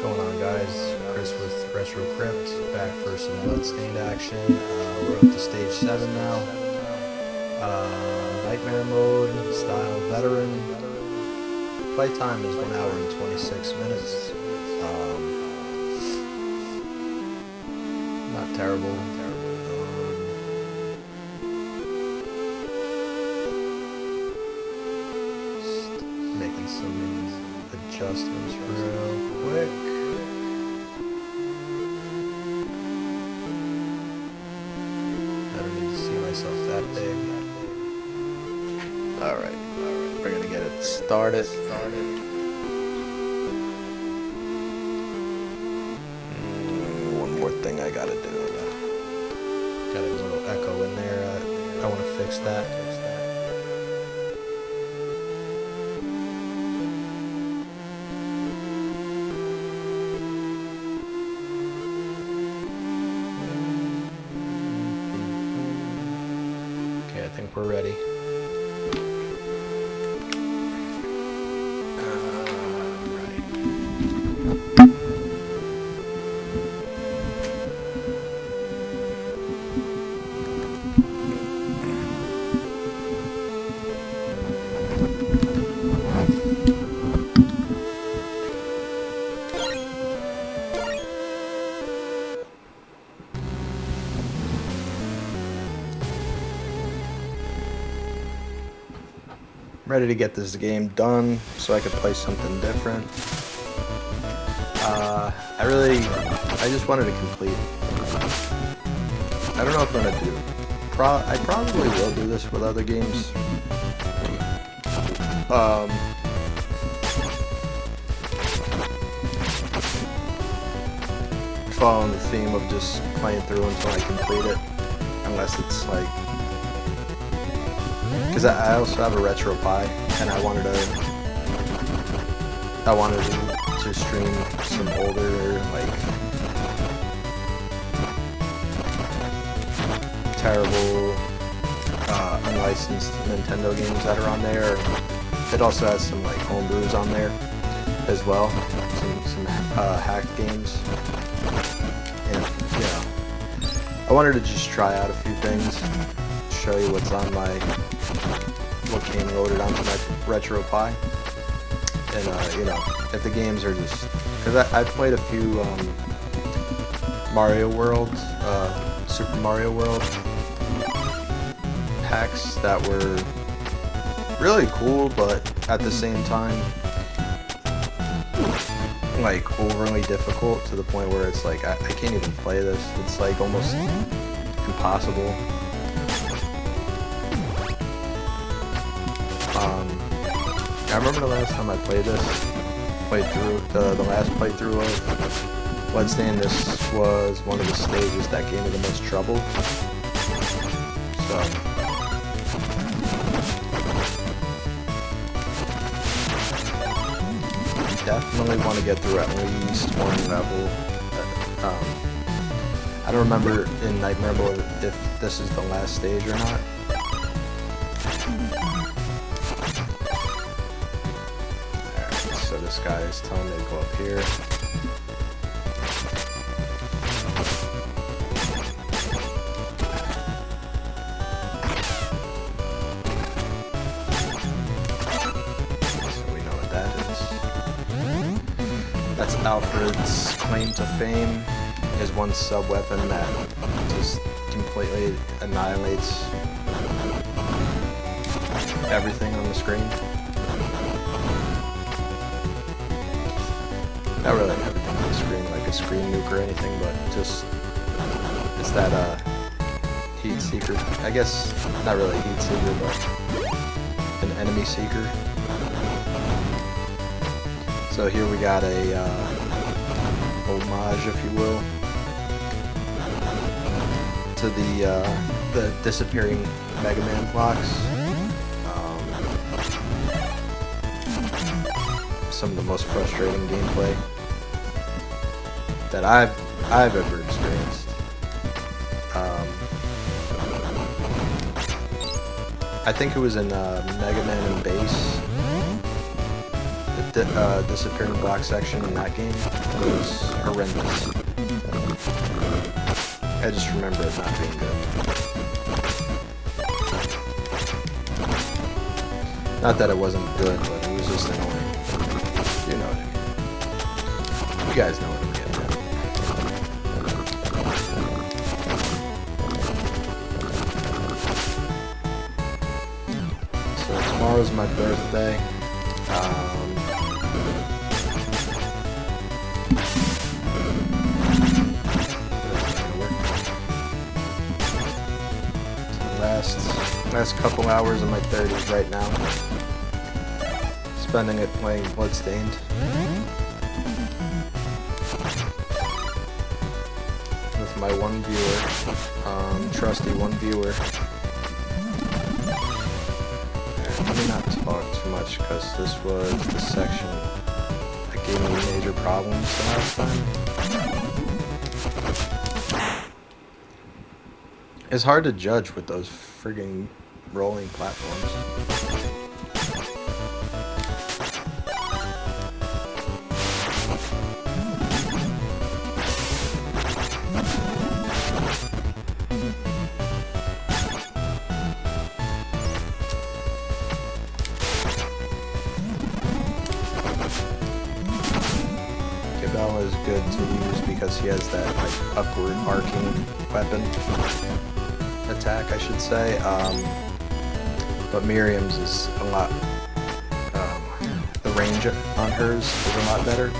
Going on, guys? Chris with Retro Crypt, back for some Bloodstained action. We're up to stage 7 now. Nightmare mode, style veteran. Play time is 1 hour and 26 minutes. Not terrible. Just making some adjustments real quick. I don't need to see myself that big. Alright, we're gonna get it started. One more thing I gotta do. Got a little echo in there. I want to fix that. Okay, I think we're ready. Ready to get this game done so I could play something different. I just wanted to complete. I don't know if I'm gonna do. I probably will do this with other games. Following the theme of just playing through until I complete it, unless it's like. Because I also have a RetroPie, and I wanted to stream some older, like, terrible, unlicensed Nintendo games that are on there. It also has some, like, homebrews on there as well, some hacked games. And, I wanted to just try out a few things, show you what's on what came loaded onto my RetroPie, and if the games are just, because I played a few Mario World, Super Mario World hacks that were really cool, but at the same time, like, overly difficult to the point where it's like I can't even play this. It's like almost impossible. I remember the last time I played this, the last playthrough of Bloodstained. This was one of the stages that gave me the most trouble. So, definitely want to get through at least one level. I don't remember in Nightmare mode if this is the last stage or not. So this guy is telling me to go up here. So we know what that is. That's Alfred's claim to fame. His one sub-weapon that just completely annihilates everything on the screen. Not really everything on the screen, like a screen nuke or anything, but just, it's that, heat seeker. I guess, not really a heat seeker, but an enemy seeker. So here we got a, homage, if you will, to the disappearing Mega Man blocks. Some of the most frustrating gameplay that I've ever experienced. I think it was in Mega Man and Bass. disappearing block section in that game was horrendous. I just remember it not being good. Not that it wasn't good, but it was just annoying. You know what I mean. You guys know what I'm getting at. So tomorrow's my birthday. Last couple hours of my 30s right now. Spending it playing Bloodstained. With my one viewer. Trusty one viewer. Let me not talk too much because this was the section that gave me major problems the last time. It's hard to judge with those frigging rolling platforms. Cabal is good to use because he has that like upward arcing weapon. Attack, I should say, but Miriam's is a lot, the range on hers is a lot better.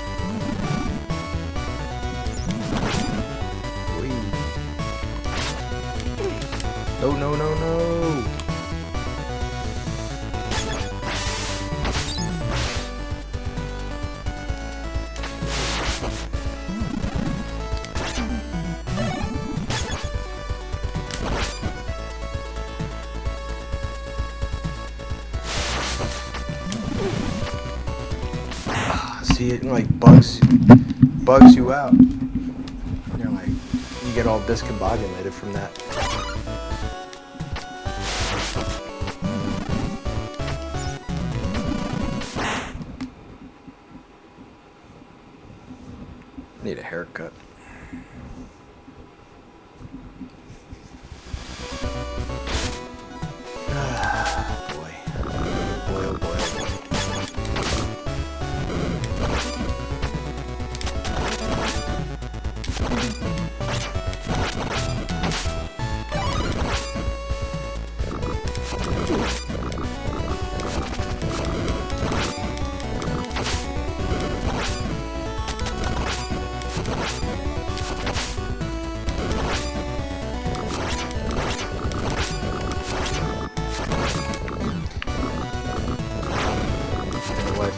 Whee. No, no, no, no! See, it like bugs you out. You're like, you get all discombobulated from that. Need a haircut. Boy. Boy, oh boy, oh boy.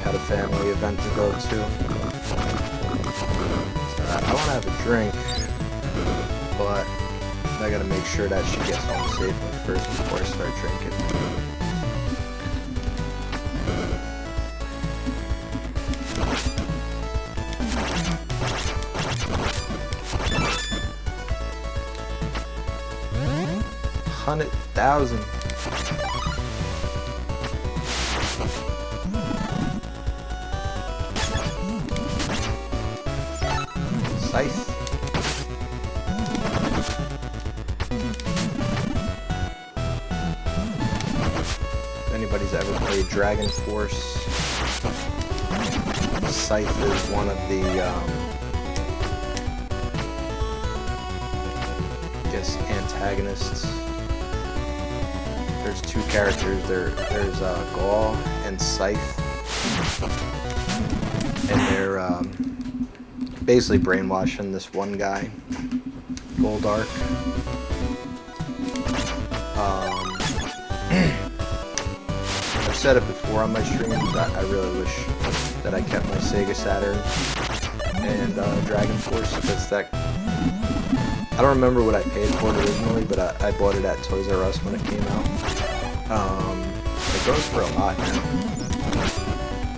Had a family event to go to. So I want to have a drink, but I gotta make sure that she gets home safely first before I start drinking. $100,000. Scythe. If anybody's ever played Dragon Force, Scythe is one of the, I guess, antagonists. There's two characters. There's Gaul and Scythe, and they're basically brainwashing this one guy, Goldark. I've said it before on my streams, I really wish that I kept my Sega Saturn and Dragon Force, because that, I don't remember what I paid for it originally, but I bought it at Toys R Us when it came out. It goes for a lot now.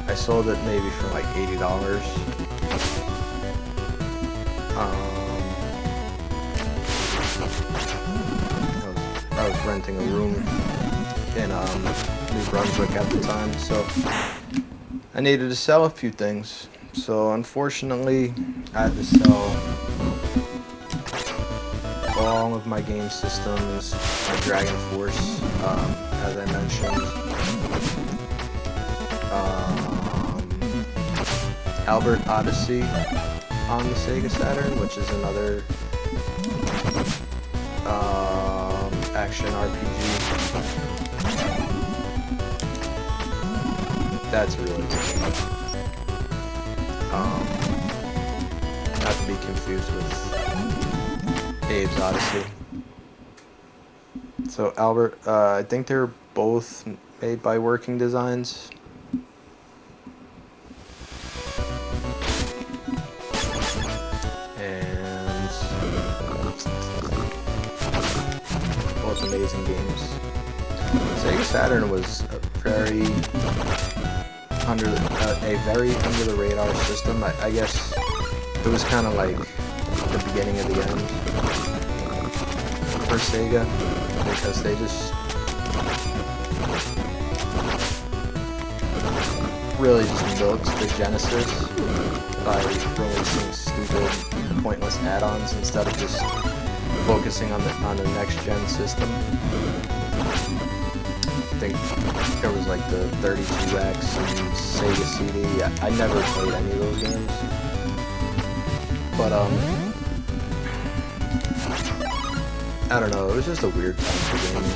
I sold it maybe for like $80. I was renting a room in New Brunswick at the time, so I needed to sell a few things. So unfortunately, I had to sell all of my game systems, my Dragon Force, as I mentioned, Albert Odyssey on the Sega Saturn, which is another action RPG. That's really good. Not to be confused with Abe's Odyssey. So Albert, I think they're both made by Working Designs. And both amazing games. Sega Saturn was a very under the radar system. I guess it was kind of like the beginning of the end for Sega, because they just really just milked the Genesis by releasing stupid, pointless add-ons instead of just focusing on the next gen system. I think there was like the 32X and Sega CD. I never played any of those games, but I don't know, it was just a weird time for gaming.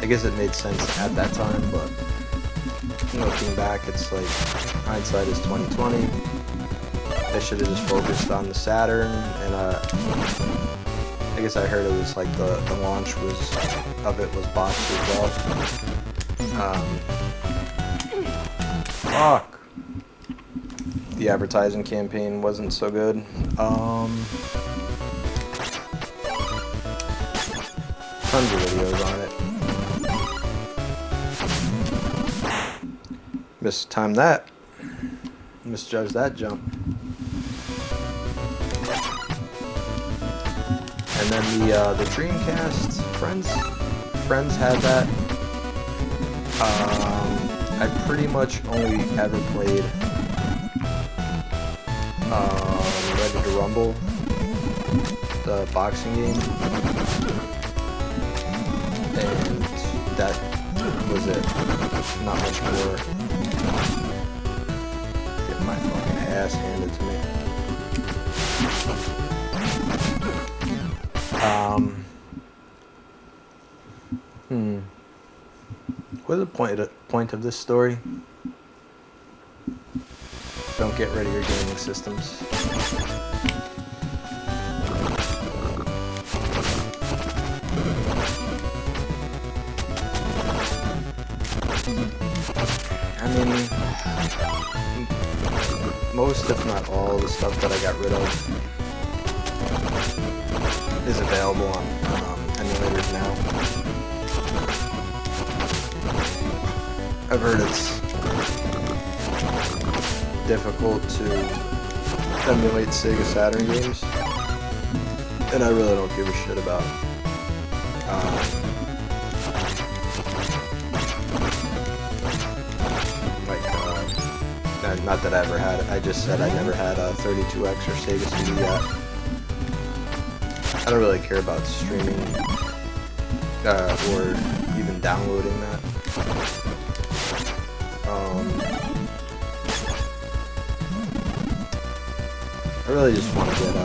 I guess it made sense at that time, but looking back, it's like hindsight is 2020. They should have just focused on the Saturn, and I guess I heard it was like the launch of it was botched as well. Fuck. The advertising campaign wasn't so good. Tons of videos on it. Mistimed that. Misjudged that jump. And then the Dreamcast, friends had that. I pretty much only ever played Ready to Rumble, the boxing game, and that was it. Not much more. Getting my fucking ass handed to me. What's the point of this story? Don't get rid of your gaming systems. I mean, most, if not all, the stuff that I got rid of is available on emulators now. I've heard it's difficult to emulate Sega Saturn games, and I really don't give a shit about not that I ever had it. I just said I never had a 32X or Sega CD yet. I don't really care about streaming or even downloading that. I really just want to get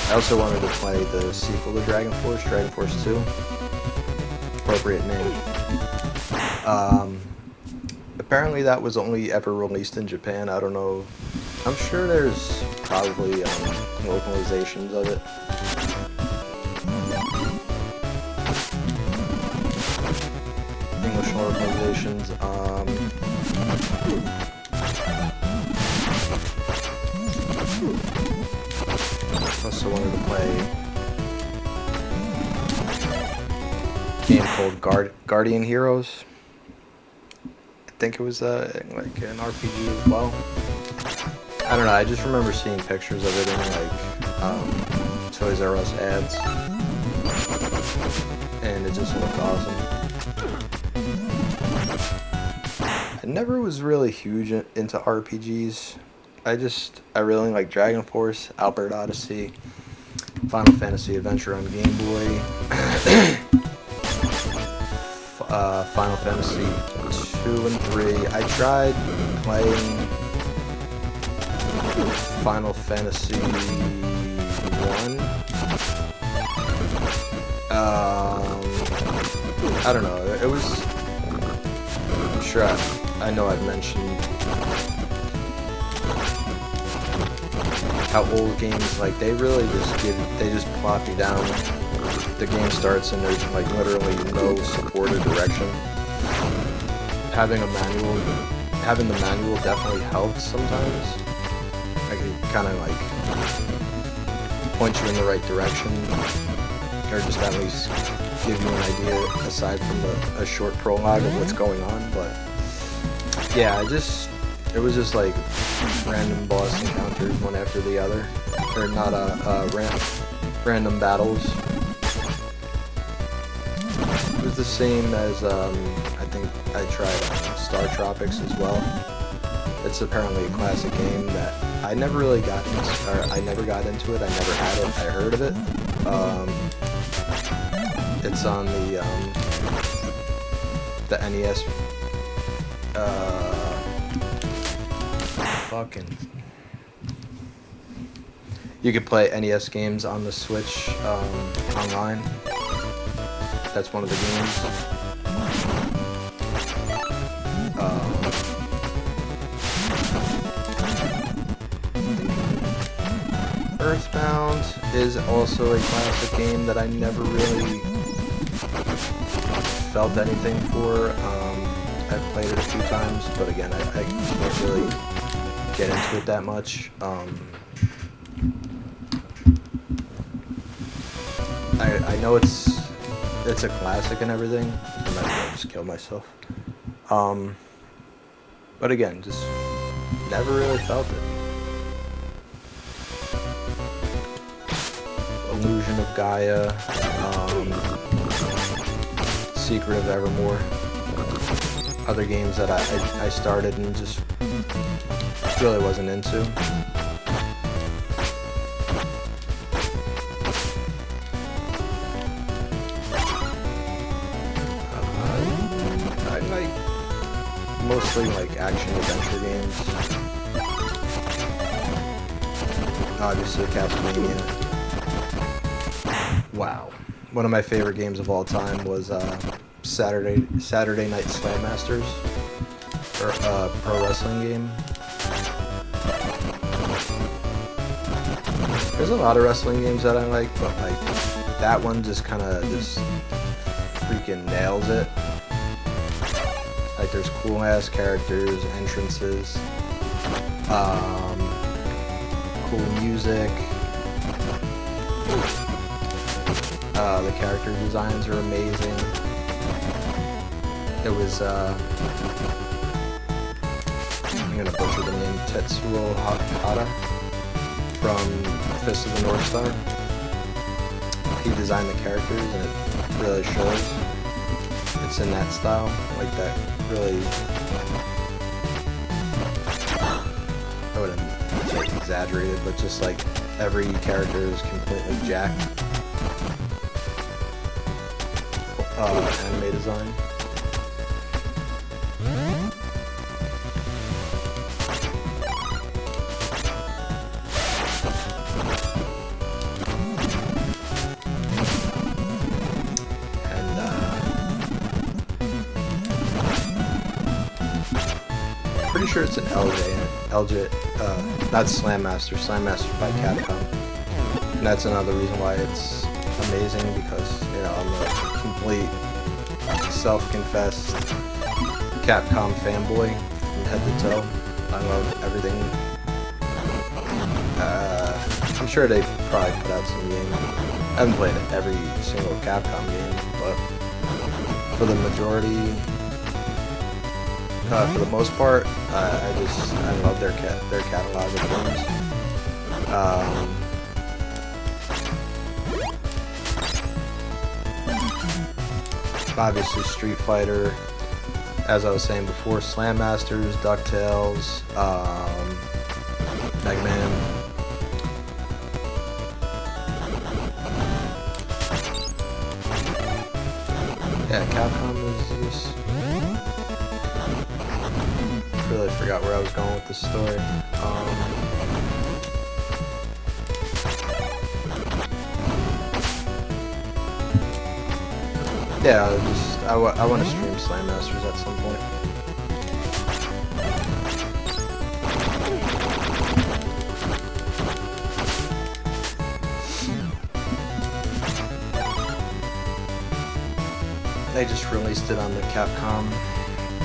I also wanted to play the sequel to Dragon Force 2. Appropriate name. Apparently that was only ever released in Japan. I don't know. I'm sure there's probably localizations of it. English localizations. Also wanted to play a game called Guardian Heroes. I think it was like an RPG as well. I don't know, I just remember seeing pictures of it in like Toys R Us ads. and it just looked awesome. I never was really huge into RPGs. I really like Dragon Force, Albert Odyssey, Final Fantasy Adventure on Game Boy, Final Fantasy 2 and 3. I tried playing Final Fantasy 1. I don't know. It was. I'm sure I know I've mentioned how old games, like, they really just plop you down. The game starts and there's like literally no support or direction. Having the manual definitely helped sometimes. I could kind of like point you in the right direction, or just at least give you an idea aside from a short prologue of what's going on. But yeah, it was just like random boss encounters one after the other, or not random battles. It was the same as I think I tried Star Tropics as well. It's apparently a classic game that I never really got into, or I never got into it. I never had it. I heard of it. It's on the NES. You could play NES games on the Switch online. That's one of the games. Earthbound is also a classic game that I never really felt anything for. I've played it a few times, but again, I can't really get into it that much. I know it's a classic and everything. I might as well just kill myself. But again, just never really felt it. Illusion of Gaia, Secret of Evermore. Other games that I started and just really wasn't into. I like mostly like action adventure games. Obviously Castlevania. Wow. One of my favorite games of all time was Saturday Night Slam Masters, or a pro wrestling game. There's a lot of wrestling games that I like, but like that one just kind of just freaking nails it. Like there's cool ass characters, entrances, cool music. The character designs are amazing. It was, I'm gonna butcher the name, Tetsuo Hara from Fist of the North Star. He designed the characters and it really shows. It's in that style, like that really, I wouldn't say exaggerated, but just like every character is completely jacked. Anime design. And pretty sure it's an LJ, not Slam Master by Capcom. And that's another reason why it's amazing, because, you know, I'm a complete self-confessed Capcom fanboy from head to toe. I love everything. I'm sure they probably put out some games. I haven't played every single Capcom game, but for the majority, for the most part, I love their catalog of games. obviously Street Fighter, as I was saying before, Slam Masters, DuckTales, Mega Man. Yeah, Capcom is just... really forgot where I was going with this story. Yeah, I want to stream Slam Masters at some point. They just released it on the Capcom,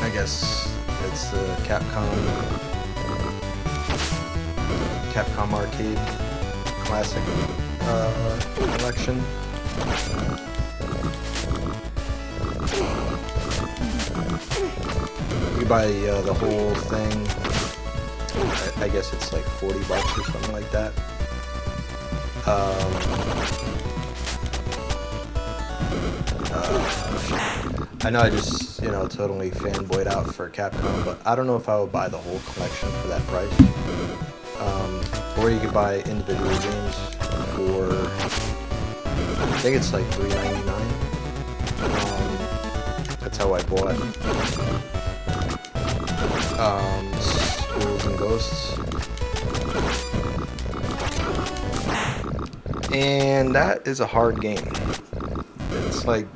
I guess it's the Capcom Arcade Classic collection. You buy the whole thing, I guess it's like $40 or something like that. I know I just, totally fanboyed out for Capcom, but I don't know if I would buy the whole collection for that price. Or you could buy individual games for, I think it's like $3.99. That's how I bought Ghouls and Ghosts. And that is a hard game. It's like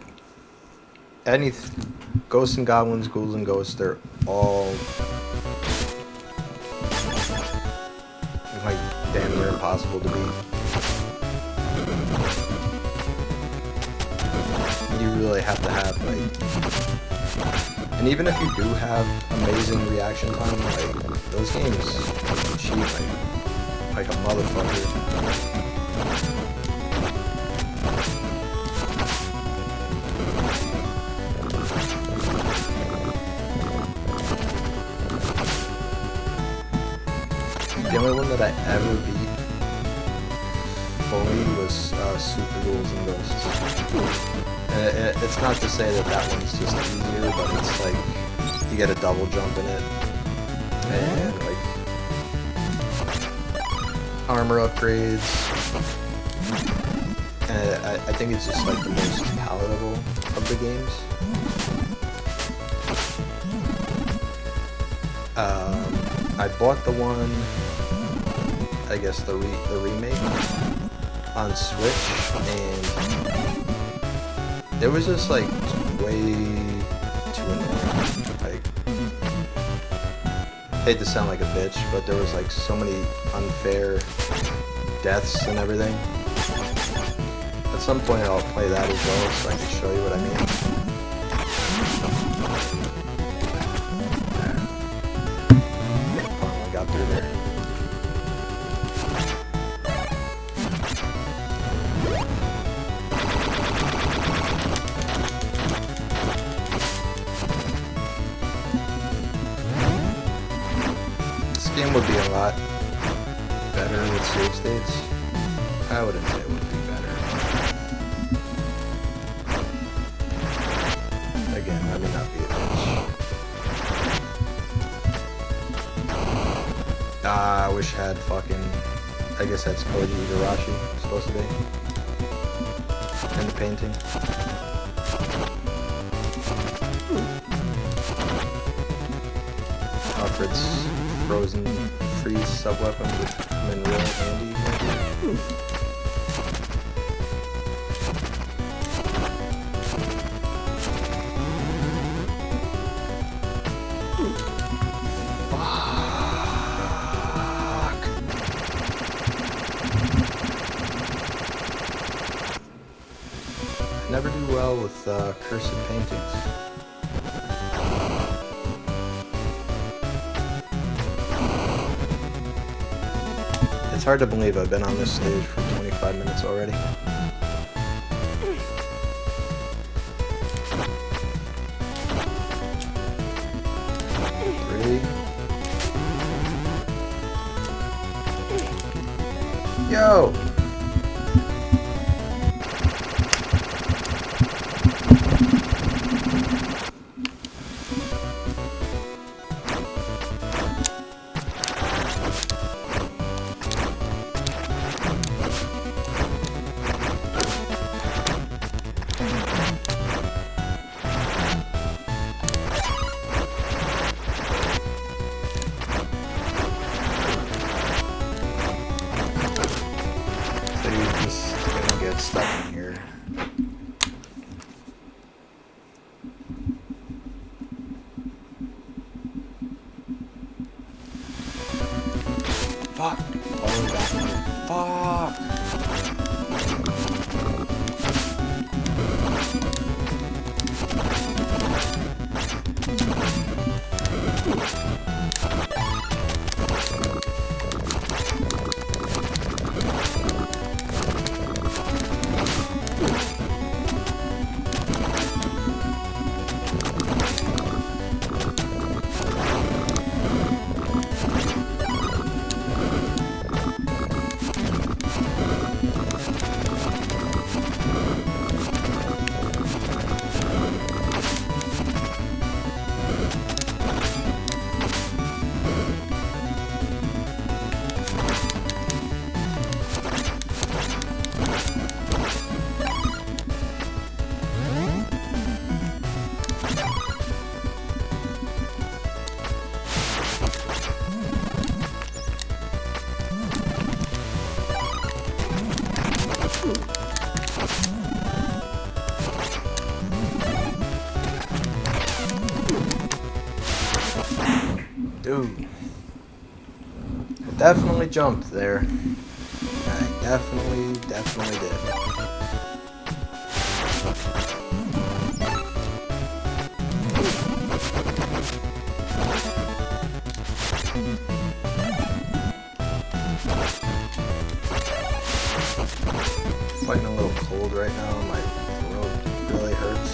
Ghosts and Goblins, Ghouls and Ghosts, they're all like damn near impossible to beat. You really have to have and even if you do have amazing reaction time, those games cheat like a motherfucker. The only one that I ever beat fully was Super Ghouls and Ghosts. And it's not to say that one's just easier, but it's like you get a double jump in it, and like armor upgrades. And I think it's just like the most palatable of the games. I bought the one, I guess the remake on Switch, and it was just like way too annoying. Like, I hate to sound like a bitch, but there was like so many unfair deaths and everything. At some point I'll play that as well so I can show you what I mean. Finally got through there. This game would be a lot better with save states. I wouldn't say it would be better. Again, I may not be a bitch. I wish I had fucking... I guess that's Koji Igarashi, supposed to be. In the painting. Alfred's frozen freeze sub-weapon would come in real handy. Fuck. I never do well with cursed paintings. It's hard to believe I've been on this stage for 25 minutes already. Yo! Dude. I definitely jumped there. I definitely did. Fighting a little cold right now. My throat really hurts.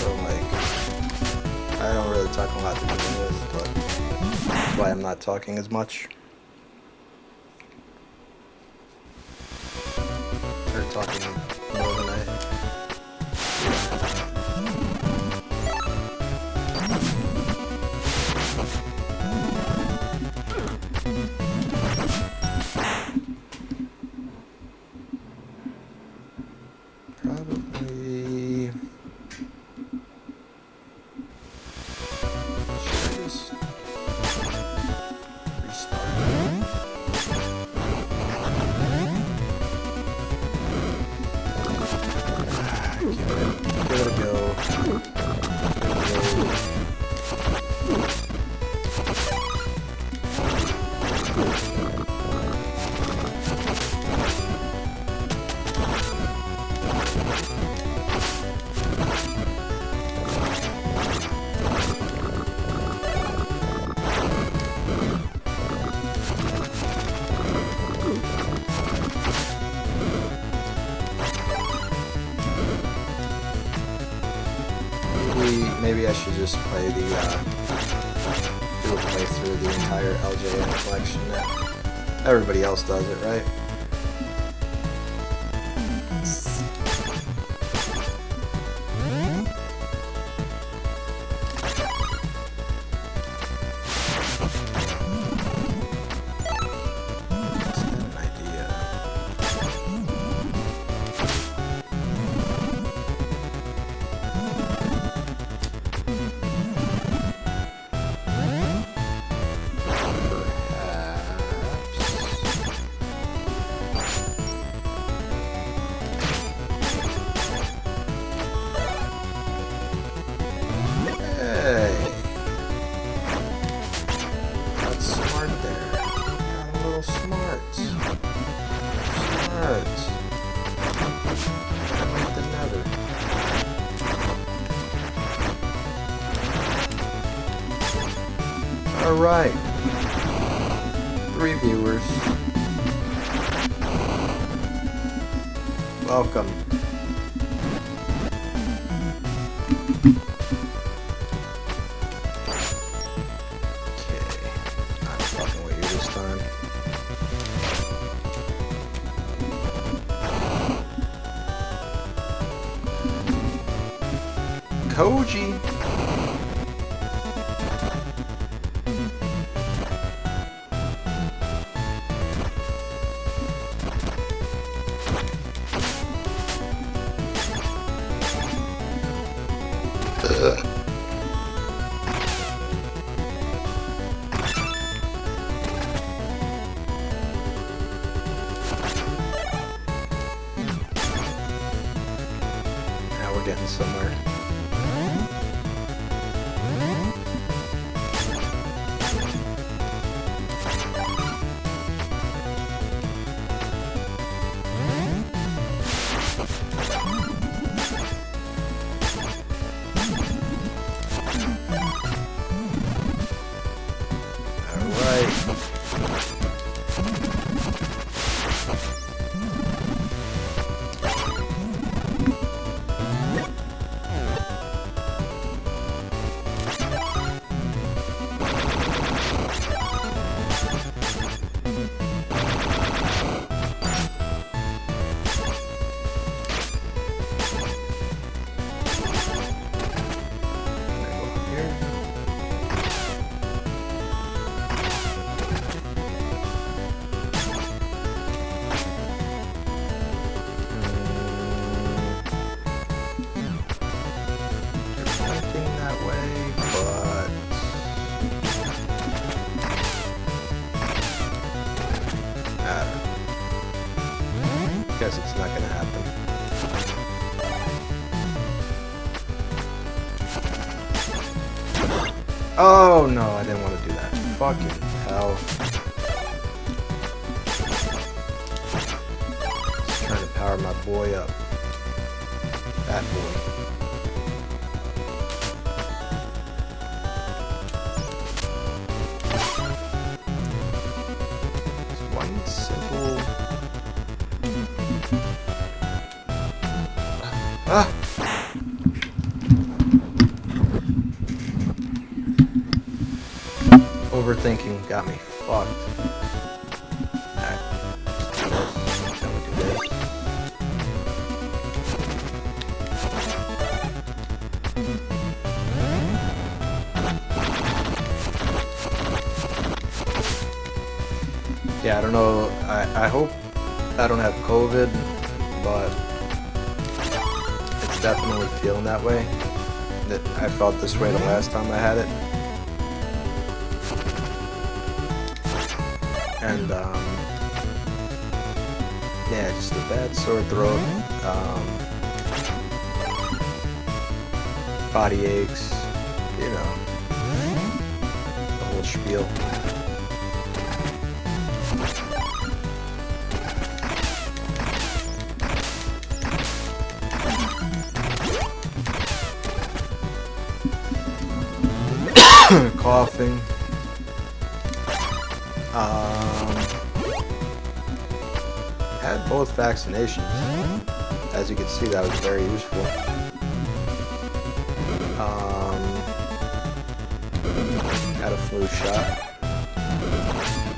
So like, I don't really talk a lot to begin with, but that's why I'm not talking as much. Or talking more than I. Probably. Should I just restart? Give it a go. Maybe I should just play do a playthrough of the entire LJN collection. Everybody else does it, right? Alright. 3 viewers. Welcome. Okay. Not fucking with you this time. Koji. Now we're getting somewhere. Guess it's not gonna happen. Oh no, I didn't want to do that. Fucking hell. Just trying to power my boy up. That boy. Just one simple. Ah! Overthinking got me fucked. Alright. Then we do this. Yeah, I don't know. I hope I don't have COVID, but it's definitely feeling that way. That I felt this way the last time I had it. And yeah, just a bad sore throat, body aches, you know, the whole spiel. Coughing. Had both vaccinations. As you can see, that was very useful. Had a flu shot.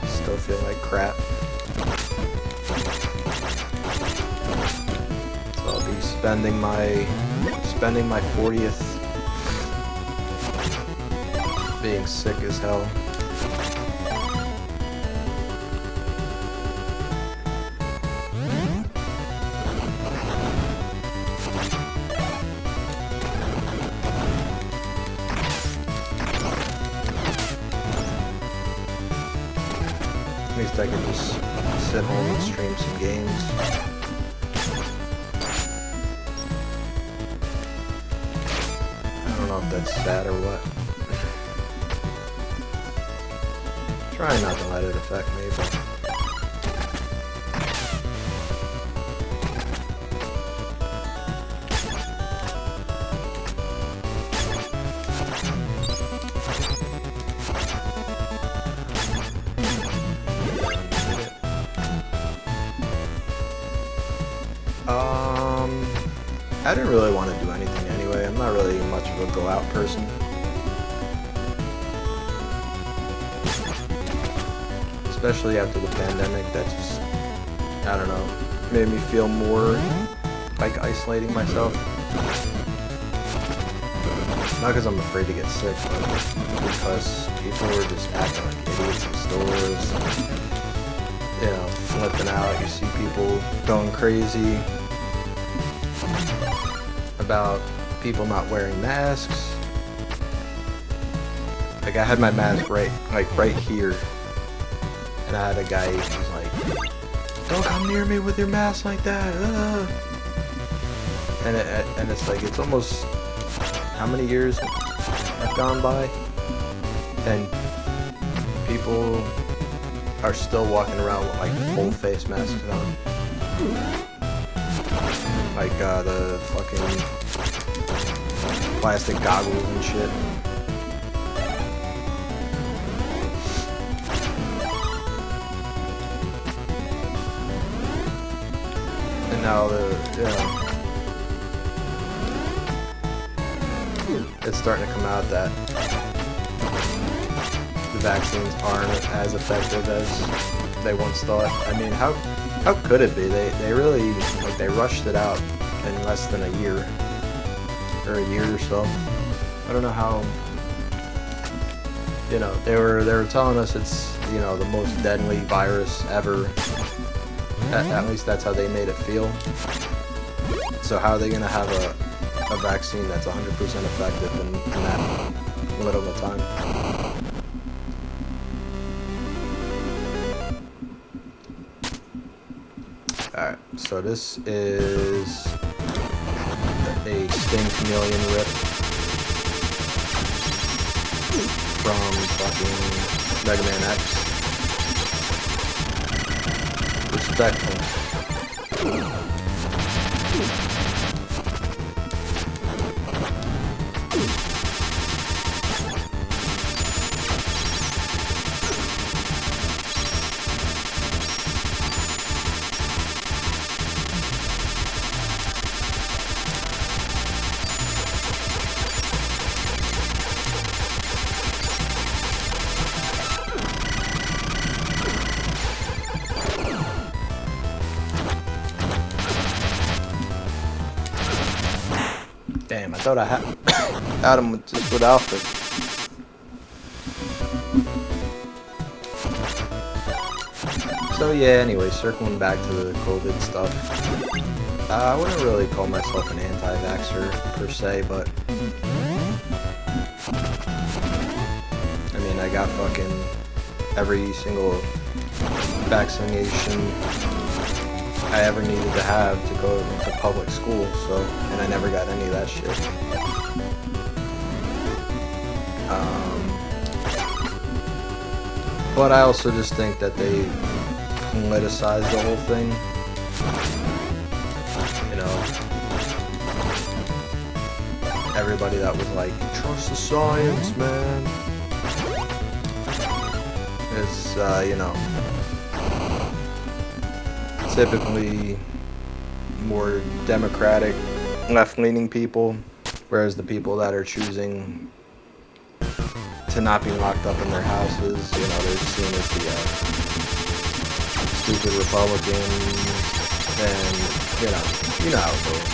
Still feel like crap. So I'll be spending my 40th being sick as hell. At least I can just sit home and stream some games. I don't know if that's sad or what. Try not to let it affect me, but I didn't really want to do anything anyway. I'm not really much of a go out person. Especially after the pandemic, that just, I don't know, made me feel more like isolating myself. Not because I'm afraid to get sick, but because people were just acting like idiots in stores. You know, flipping out. You see people going crazy about people not wearing masks. Like, I had my mask right here. And I had a guy who's like, "Don't come near me with your mask like that." And it's like, it's almost, how many years have gone by? And people are still walking around with like full face masks on. Like the fucking plastic goggles and shit. Now it's starting to come out that the vaccines aren't as effective as they once thought. I mean, how could it be? They really, like, they rushed it out in less than a year or so. I don't know how. You know, they were telling us it's, you know, the most deadly virus ever. At least that's how they made it feel. So how are they gonna have a vaccine that's 100% effective in that little of a time? Alright, so this is a Sting Chameleon Rip. from fucking Mega Man X. Respectful. Damn, I thought I had him just with Alfred. So yeah, anyway, circling back to the COVID stuff. I wouldn't really call myself an anti-vaxxer per se, but I mean, I got fucking every single vaccination I ever needed to have to go to public school, so, and I never got any of that shit. But I also just think that they politicized the whole thing. You know, everybody that was like, trust the science, man. It's, you know, typically more democratic, left-leaning people, whereas the people that are choosing to not be locked up in their houses, you know, they're seen as the stupid Republicans, and you know how it goes.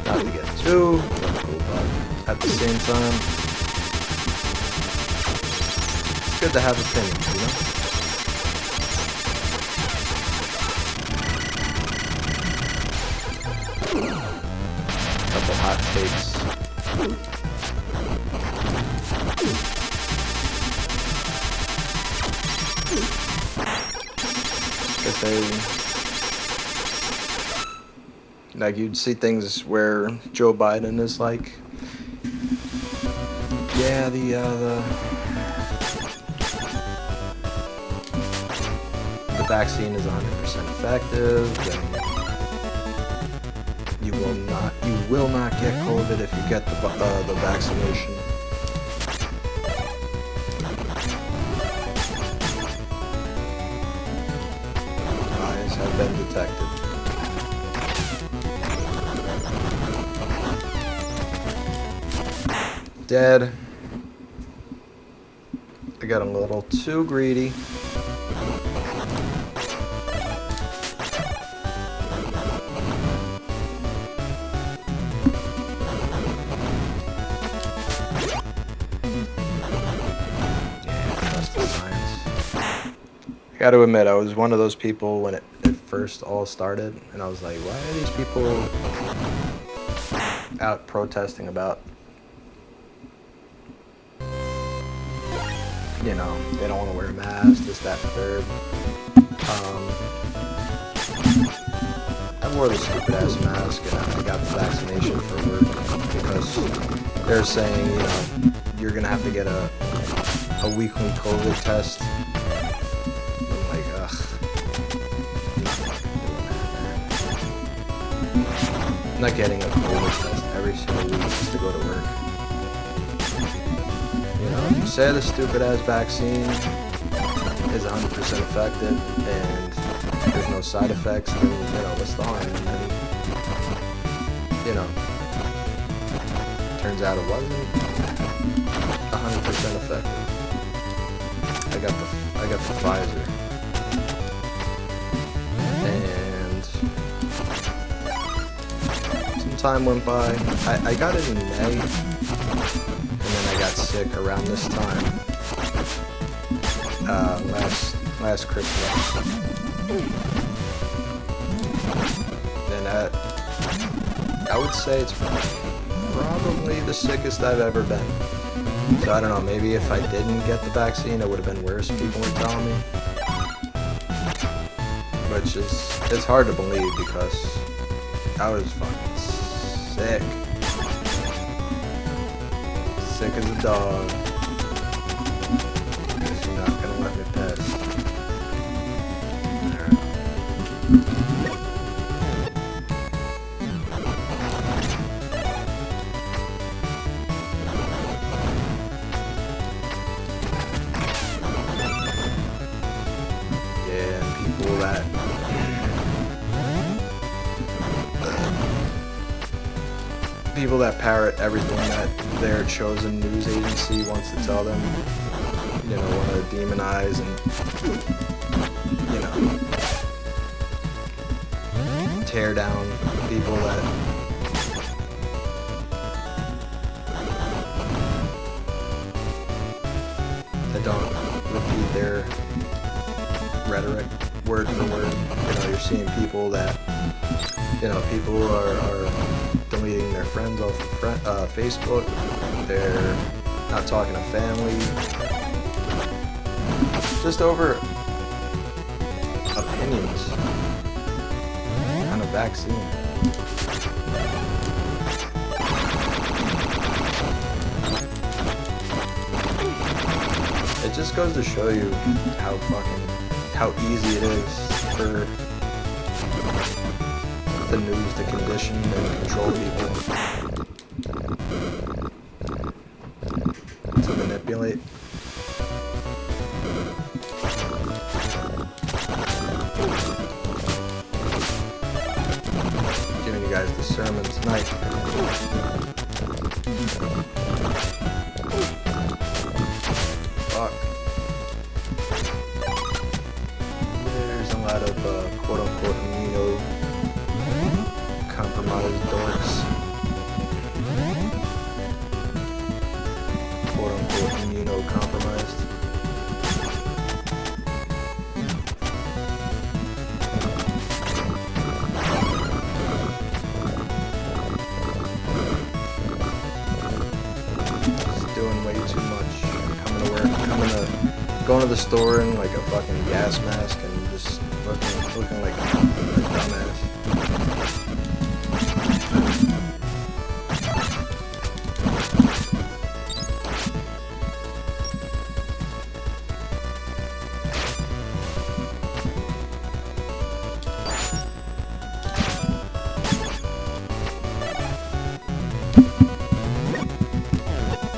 Not to get too political, but at the same time, good to have opinions, you know? Couple hot takes. Like, you'd see things where Joe Biden is like, yeah, the vaccine is 100% effective, and you will not get COVID if you get the vaccination. Lies have been detected. Dead. I got a little too greedy. I gotta admit, I was one of those people when it first all started, and I was like, why are these people out protesting about, you know, they don't want to wear a mask, this, that, and third. I wore the stupid ass mask, and I got the vaccination for work, because they're saying, you know, you're gonna have to get a weekly COVID test. I'm not getting a COVID test every single week just to go to work. You know, if you say the stupid ass vaccine is 100% effective and there's no side effects, then, you know, what's the harm? And then, you know, turns out it wasn't 100% effective. I got the Pfizer. Time went by. I got it in May, and then I got sick around this time. Last Christmas. And I would say it's probably the sickest I've ever been. So I don't know, maybe if I didn't get the vaccine, it would have been worse, people were telling me. Which is, it's hard to believe because I was fucking Sick. Sick as a dog. Guess you're not gonna let me pass. Alright. Yeah, and people that parrot everything that their chosen news agency wants to tell them, you know, want to demonize and, you know, tear down people that don't repeat their rhetoric word for word. You know, you're seeing people that, you know, people are deleting their friends off of Facebook. They're not talking to family. Just over opinions on a vaccine. It just goes to show you how easy it is for the news to condition and control people, to manipulate. Giving you guys the sermon tonight. Fuck. There's a lot of quote-unquote compromised dorks. Quote-unquote immunocompromised. Just doing way too much. Coming to work, going to the store in like a fucking gas mask and just looking like a dumbass.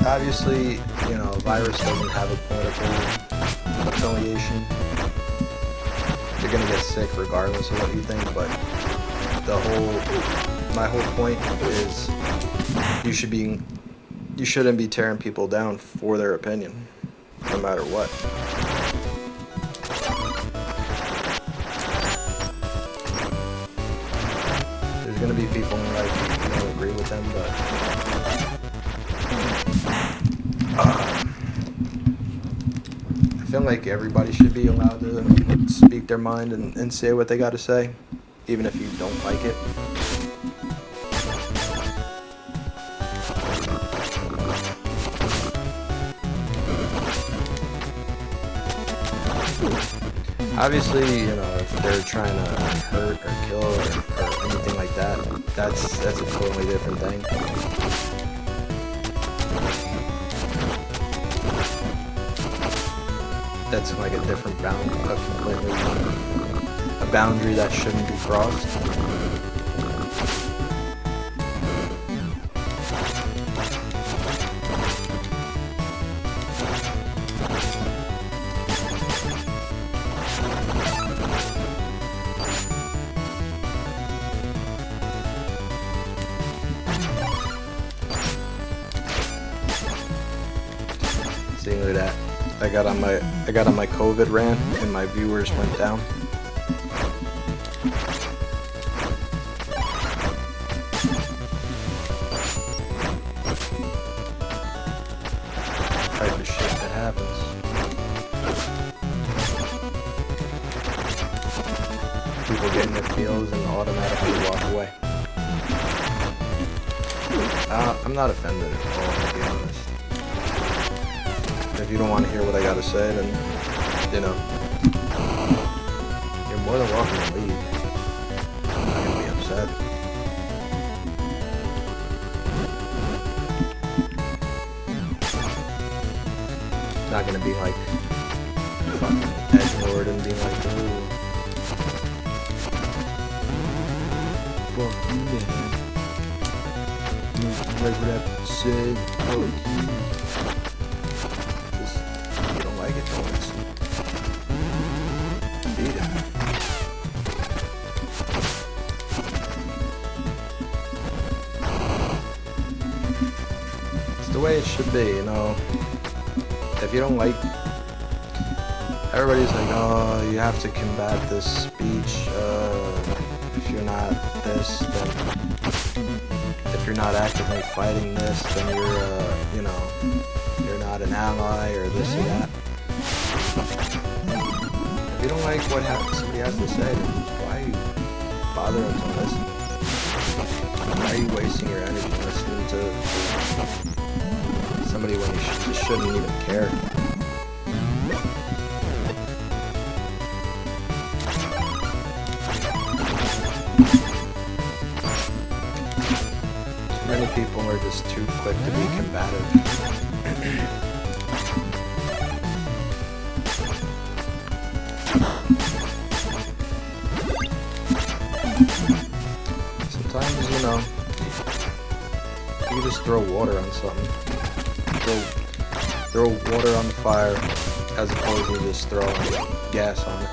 Obviously, you know, a virus doesn't have a political affiliation. You're gonna get sick regardless of what you think, but my whole point is you shouldn't be tearing people down for their opinion, no matter what. There's gonna be people in life who don't agree with them, but I feel like everybody should be allowed to speak their mind and say what they got to say, even if you don't like it. Obviously, you know, if they're trying to hurt or kill or anything like that, that's a totally different thing. That's like a different a boundary that shouldn't be crossed. See, look at that. I got on my COVID rant and my viewers went down. Type of shit that happens. People get in their feels and automatically walk away. I'm not offended at all, to be honest. If you don't want to hear what I gotta say, then, you know, you're more than welcome to leave. I'm not gonna be upset. not gonna be like fucking edgelord and being like, ooh. Fuck you, man. Whatever that said. Fuck you. Just, if you don't like it, don't listen. Beat it. It's the way it should be, you know. If you don't like, everybody's like, oh, you have to combat this speech. If you're not this, then if you're not actively fighting this, then you're, you know, you're not an ally or this or that. If you don't like what somebody has to say, then why are you bothering to listen? Why are you wasting your energy listening to somebody when you just shouldn't even care? Too many people are just too quick to be combative. Sometimes, you know, you just throw water on something. Throw water on the fire as opposed to just throwing gas on it.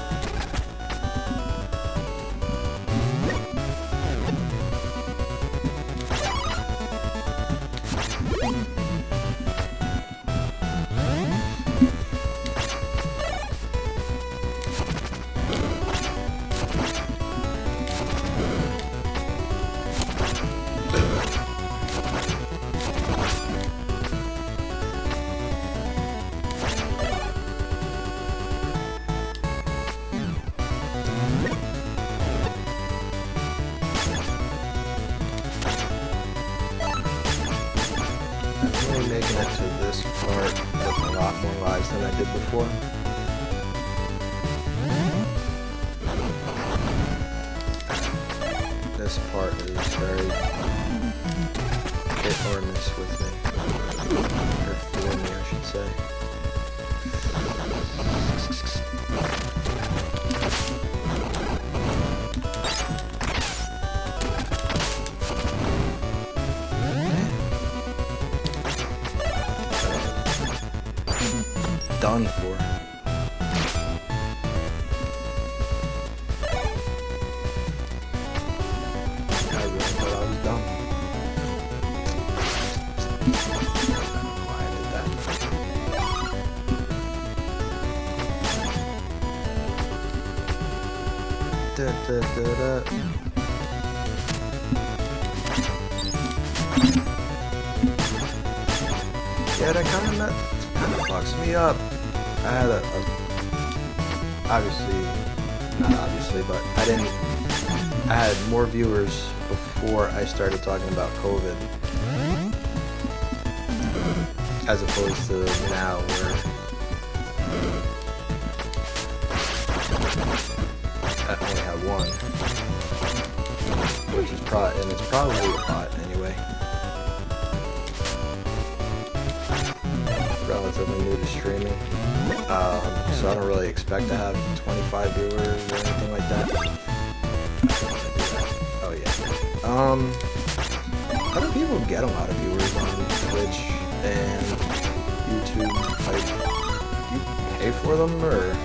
Making it to this part with a lot more lives than I did before. This part is very hit or miss with me. Or for me, I should say. Done for. I really thought I was done. Why I did that. Da, da, da, da. Yeah, that kind of fucks me up. I had obviously, not obviously, but I had more viewers before I started talking about COVID, as opposed to now where I only have one, which is and it's probably a bot anyway. Relatively new to streaming, so I don't really expect to have 25 viewers or anything like that. Oh yeah. How do people get a lot of viewers on Twitch and YouTube? Like, do you pay for them or?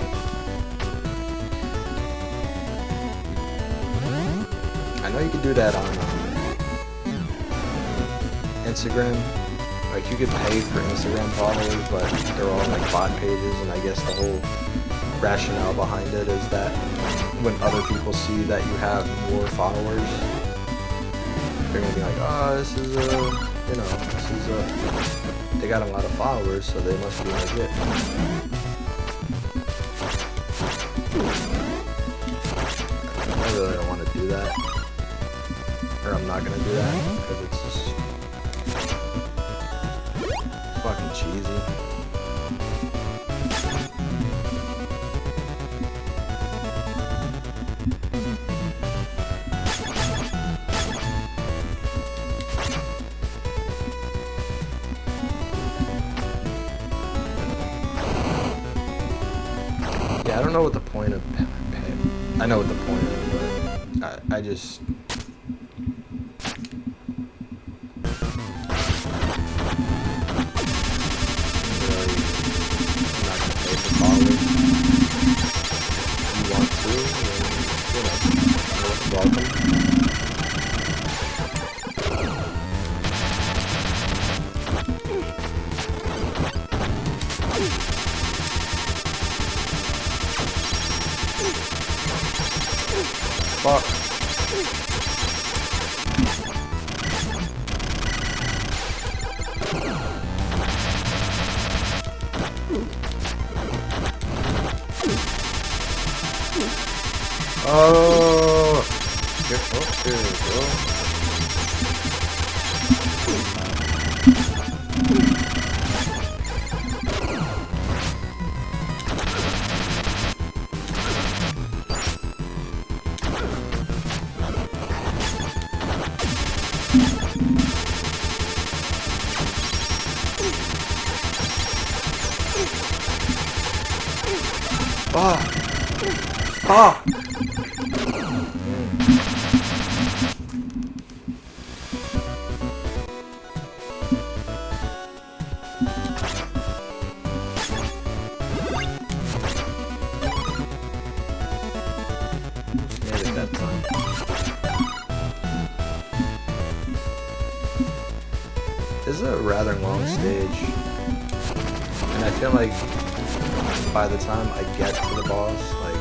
I know you can do that on Instagram. Like, you could pay for Instagram followers, but they're all like bot pages, and I guess the whole rationale behind it is that when other people see that you have more followers, they're gonna be like, oh, this is they got a lot of followers, so they must be legit. I really don't want to do that, or I'm not gonna do that, because it's just fucking cheesy. don't know what the point of... I know what the point is, but I just... Really, I'm not gonna pay for college. If you want to, then, welcome. Fuck. Oh, there we go. Oh! Oh! Made it that time. This is a rather long stage, and I feel like by the time I get to the boss, like,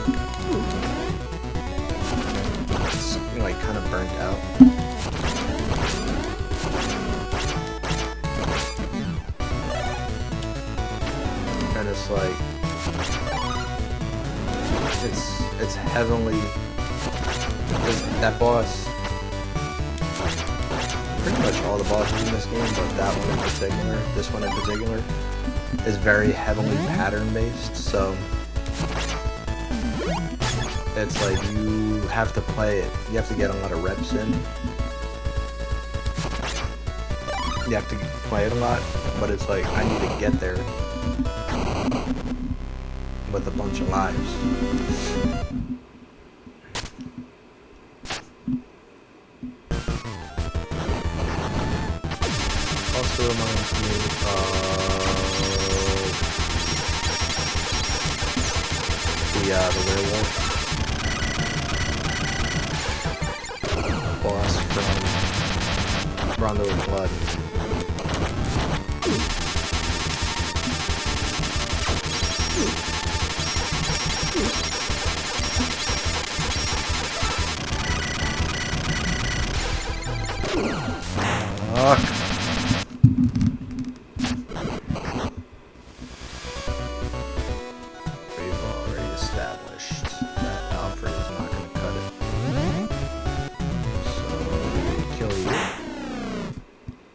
it's like kind of burnt out. And it's like, it's heavenly. That boss, pretty much all the bosses in this game, but that one in particular, this one in particular, is very heavily pattern based, so it's like you have to play it. You have to get a lot of reps in. You have to play it a lot, but it's like I need to get there with a bunch of lives. Also reminds me of the werewolf boss from Rondo of Blood. Fuck.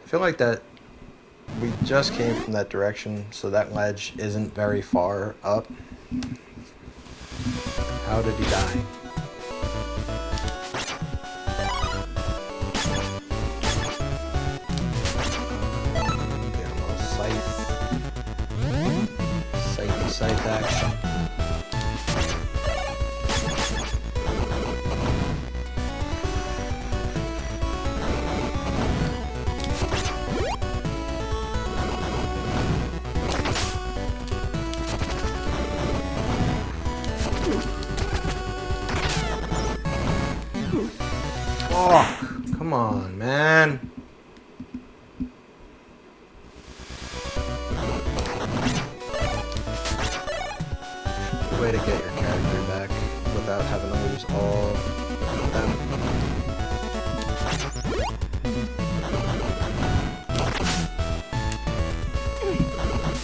I feel like that we just came from that direction, so that ledge isn't very far up. How did he die? Get a little scythe action. Oh, come on, man. Way to get your character back without having to lose all of them.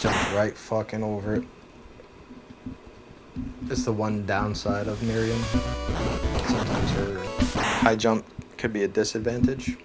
Jumped right fucking over it. It's the one downside of Miriam. Sometimes her high jump could be a disadvantage.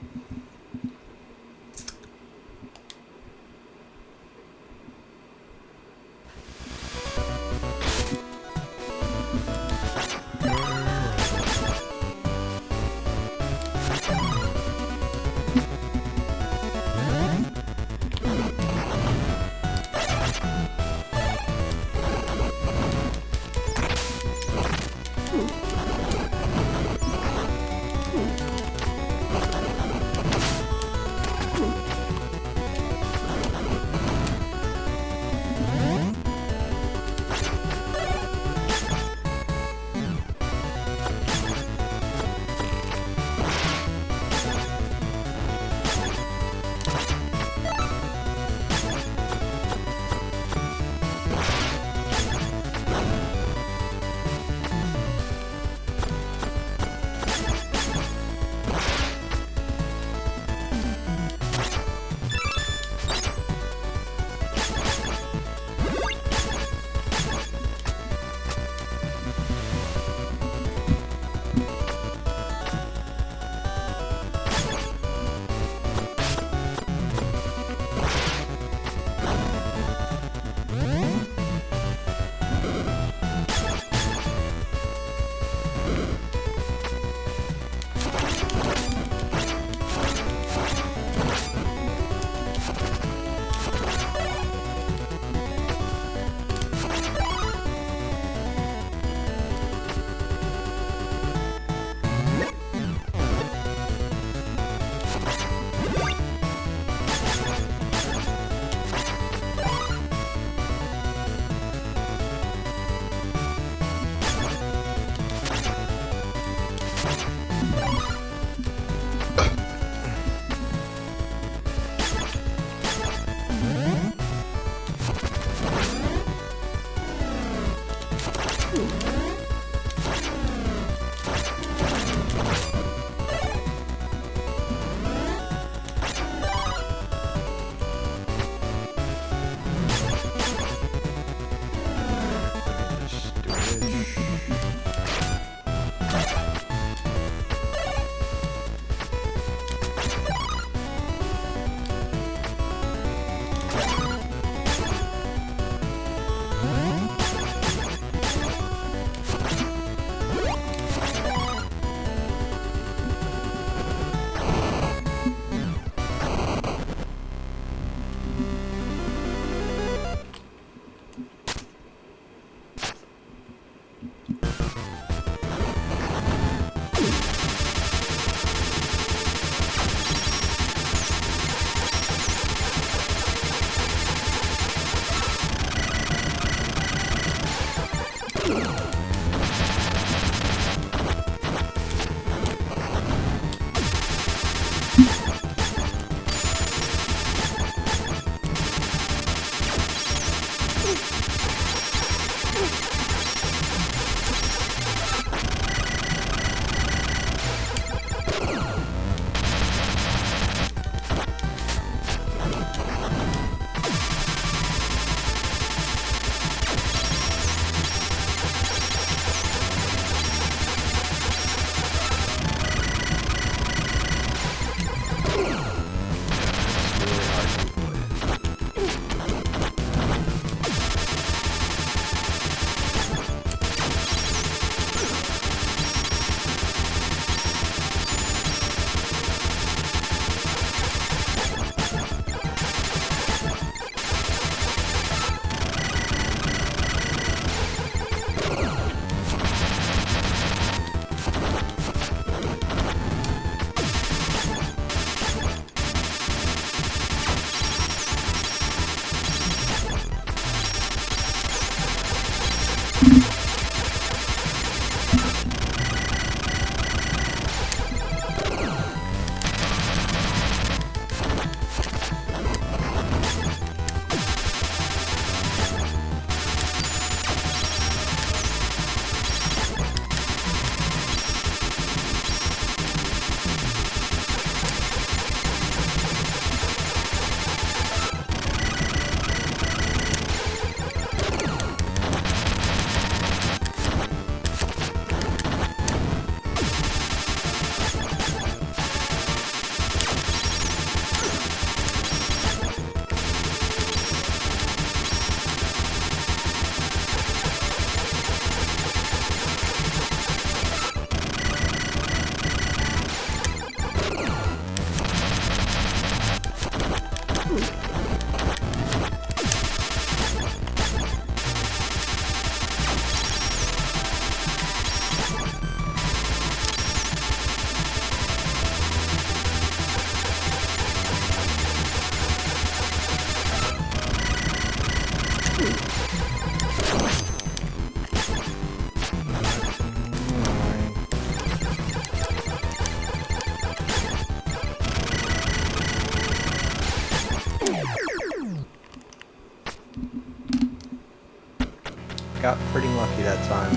got pretty lucky that time.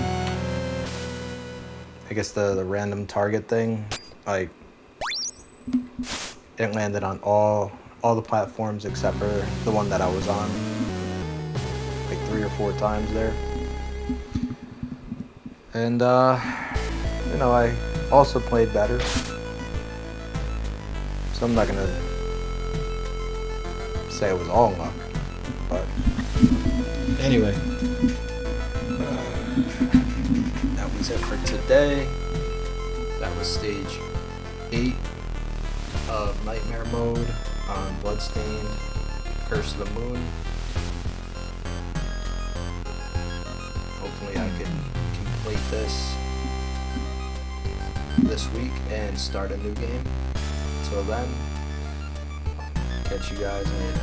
I guess the random target thing, like, it landed on all the platforms except for the one that I was on, like 3 or 4 times there. And you know, I also played better, so I'm not gonna say it was all luck, but anyway, that was it for today. That was stage 8 of Nightmare Mode on Bloodstained Curse of the Moon. Hopefully I can complete this week and start a new game. Till then, catch you guys later.